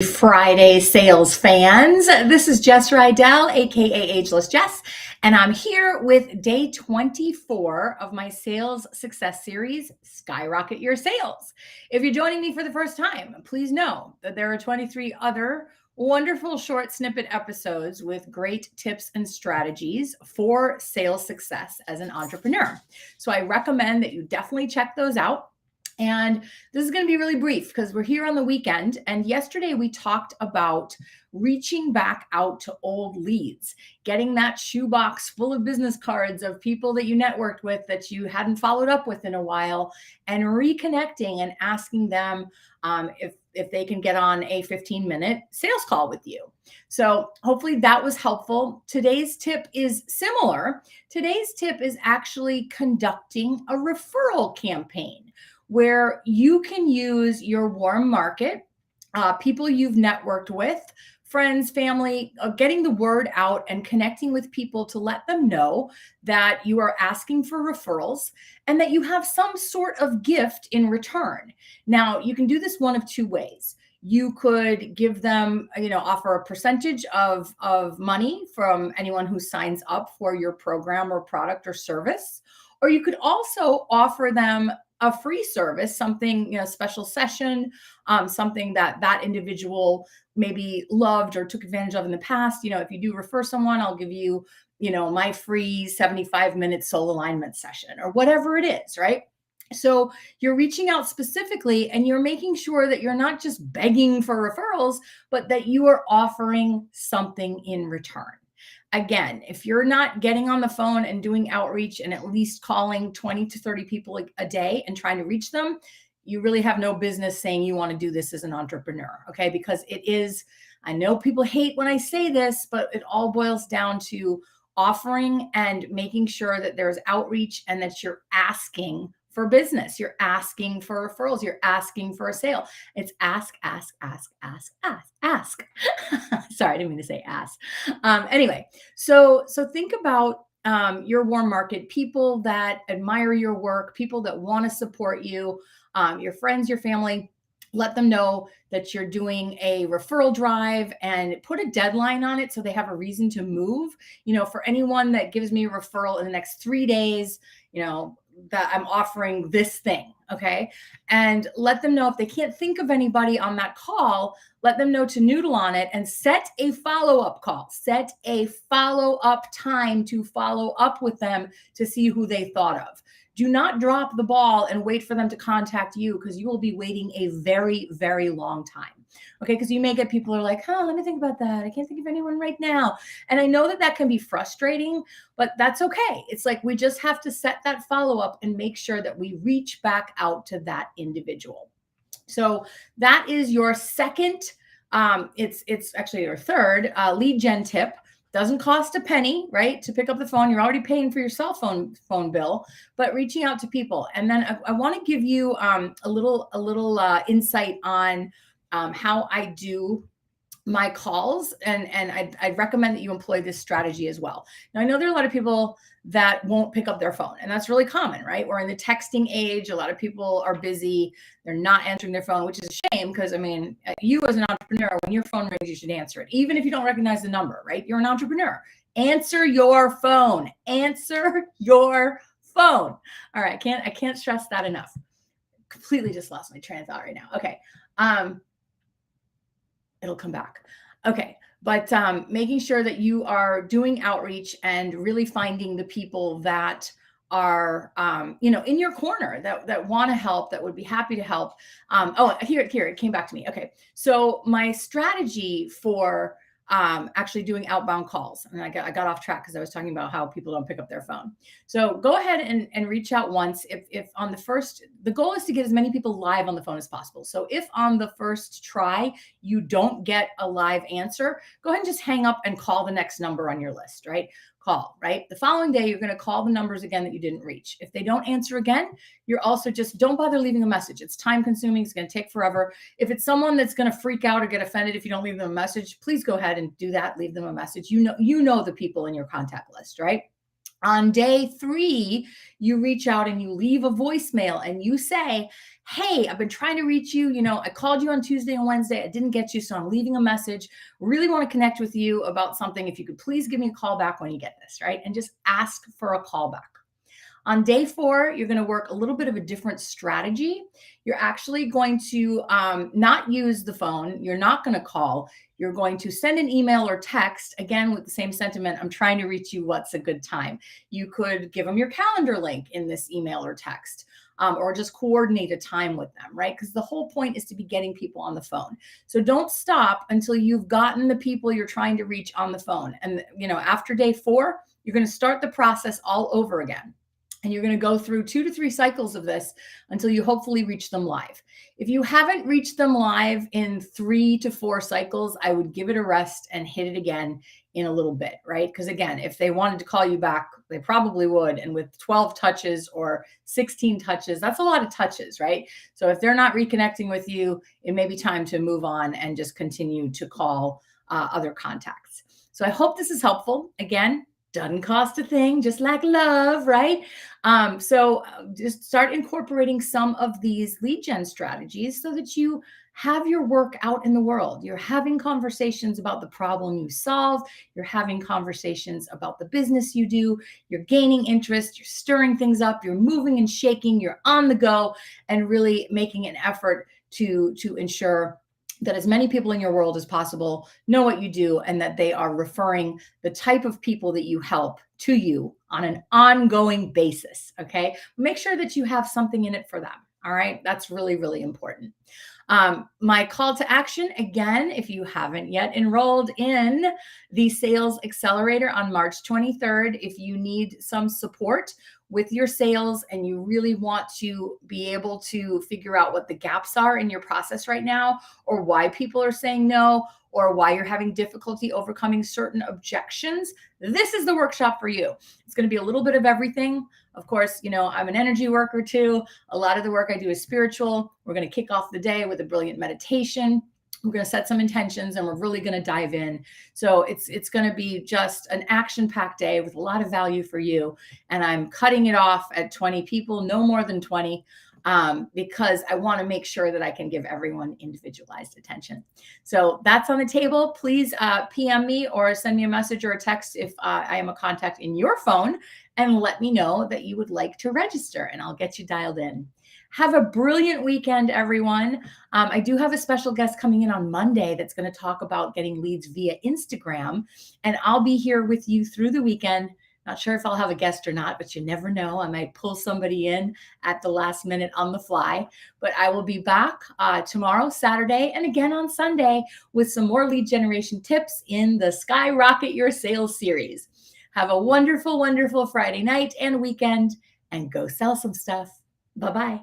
Friday sales fans. This is Jess Rydell, aka Ageless Jess, and I'm here with day 24 of my sales success series, Skyrocket Your Sales. If you're joining me for the first time, please know that there are 23 other wonderful short snippet episodes with great tips and strategies for sales success as an entrepreneur. So I recommend that you definitely check those out. And this is going to be really brief because we're here on the weekend. And yesterday we talked about reaching back out to old leads, getting that shoebox full of business cards of people that you networked with that you hadn't followed up with in a while, and reconnecting and asking them if they can get on a 15-minute sales call with you. So hopefully that was helpful. Today's tip is similar. Today's tip is actually conducting a referral campaign, where you can use your warm market, people you've networked with, friends, family, getting the word out and connecting with people to let them know that you are asking for referrals and that you have some sort of gift in return. Now, you can do this one of two ways. You could give them, offer a percentage of money from anyone who signs up for your program or product or service. Or you could also offer them a free service, something, special session, something that individual maybe loved or took advantage of in the past. If you do refer someone, I'll give you, my free 75-minute soul alignment session or whatever it is, right? So you're reaching out specifically and you're making sure that you're not just begging for referrals, but that you are offering something in return. Again, if you're not getting on the phone and doing outreach and at least calling 20 to 30 people a day and trying to reach them, you really have no business saying you want to do this as an entrepreneur, okay? Because it is, I know people hate when I say this, but it all boils down to offering and making sure that there's outreach and that you're asking for business. You're asking for referrals. You're asking for a sale. It's ask. Sorry, I didn't mean to say ask. Anyway, so think about your warm market, people that admire your work, people that want to support you, your friends, your family. Let them know that you're doing a referral drive and put a deadline on it so they have a reason to move. For anyone that gives me a referral in the next 3 days, that I'm offering this thing, okay? And let them know if they can't think of anybody on that call, let them know to noodle on it and set a follow-up call. Set a follow-up time to follow up with them to see who they thought of. Do not drop the ball and wait for them to contact you, because you will be waiting a very, very long time. Okay, because you may get people who are like, let me think about that. I can't think of anyone right now. And I know that can be frustrating, but that's okay. It's like we just have to set that follow-up and make sure that we reach back out to that individual. So that is your second, it's actually your third lead gen tip. Doesn't cost a penny, right? To pick up the phone. You're already paying for your cell phone bill, but reaching out to people. And then I want to give you a little insight on how I do my calls, and I'd recommend that you employ this strategy as well. Now, I know there are a lot of people that won't pick up their phone, and that's really common, right? We're in the texting age. A lot of people are busy. They're not answering their phone, which is a shame, because you as an entrepreneur, when your phone rings, you should answer it, even if you don't recognize the number, right? You're an entrepreneur. Answer your phone. Answer your phone. All right, I can't stress that enough. Completely just lost my train of thought right now. Okay. It'll come back. Okay. But making sure that you are doing outreach and really finding the people that are, in your corner, that want to help, that would be happy to help. Here, it came back to me. Okay. So my strategy for actually doing outbound calls, and I got off track because I was talking about how people don't pick up their phone. So go ahead and reach out once. If on the first, the goal is to get as many people live on the phone as possible. So if on the first try you don't get a live answer, go ahead and just hang up and call the next number on your list, right? Call, right? The following day, you're going to call the numbers again that you didn't reach. If they don't answer again, you're also just don't bother leaving a message. It's time consuming. It's going to take forever. If it's someone that's going to freak out or get offended if you don't leave them a message, please go ahead and do that. Leave them a message. You know the people in your contact list, right? On day 3, you reach out and you leave a voicemail and you say, "Hey, I've been trying to reach you. I called you on Tuesday and Wednesday. I didn't get you, so I'm leaving a message. Really want to connect with you about something. If you could please give me a call back when you get this," right? And just ask for a call back. On day 4, you're going to work a little bit of a different strategy. You're actually going to not use the phone. You're not going to call. You're going to send an email or text, again, with the same sentiment. I'm trying to reach you. What's a good time? You could give them your calendar link in this email or text. Or just coordinate a time with them, right? Because the whole point is to be getting people on the phone. So don't stop until you've gotten the people you're trying to reach on the phone. And, after day 4, you're going to start the process all over again. And you're going to go through 2 to 3 cycles of this until you hopefully reach them live. If you haven't reached them live in 3 to 4 cycles, I would give it a rest and hit it again in a little bit, right? Because again, if they wanted to call you back, they probably would. And with 12 touches or 16 touches, that's a lot of touches, right? So if they're not reconnecting with you, it may be time to move on and just continue to call other contacts. So I hope this is helpful. Again, doesn't cost a thing, just like love, right? So just start incorporating some of these lead gen strategies so that you have your work out in the world. You're having conversations about the problem you solve. You're having conversations about the business you do. You're gaining interest. You're stirring things up. You're moving and shaking. You're on the go and really making an effort to ensure that as many people in your world as possible know what you do and that they are referring the type of people that you help to you on an ongoing basis. Okay. Make sure that you have something in it for them. All right. That's really, really important. My call to action, again, if you haven't yet enrolled in the Sales Accelerator on March 23rd, if you need some support with your sales and you really want to be able to figure out what the gaps are in your process right now, or why people are saying no, or why you're having difficulty overcoming certain objections, this is the workshop for you. It's going to be a little bit of everything. Of course, I'm an energy worker too. A lot of the work I do is spiritual. We're going to kick off the day with a brilliant meditation. We're going to set some intentions and we're really going to dive in. So it's going to be just an action-packed day with a lot of value for you. And I'm cutting it off at 20 people, no more than 20, because I want to make sure that I can give everyone individualized attention. So that's on the table. Please PM me or send me a message or a text if I am a contact in your phone, and let me know that you would like to register and I'll get you dialed in. Have a brilliant weekend, everyone. I do have a special guest coming in on Monday that's going to talk about getting leads via Instagram, and I'll be here with you through the weekend. Not sure if I'll have a guest or not, but you never know. I might pull somebody in at the last minute on the fly. But I will be back tomorrow, Saturday, and again on Sunday with some more lead generation tips in the Skyrocket Your Sales series. Have a wonderful, wonderful Friday night and weekend, and go sell some stuff. Bye-bye.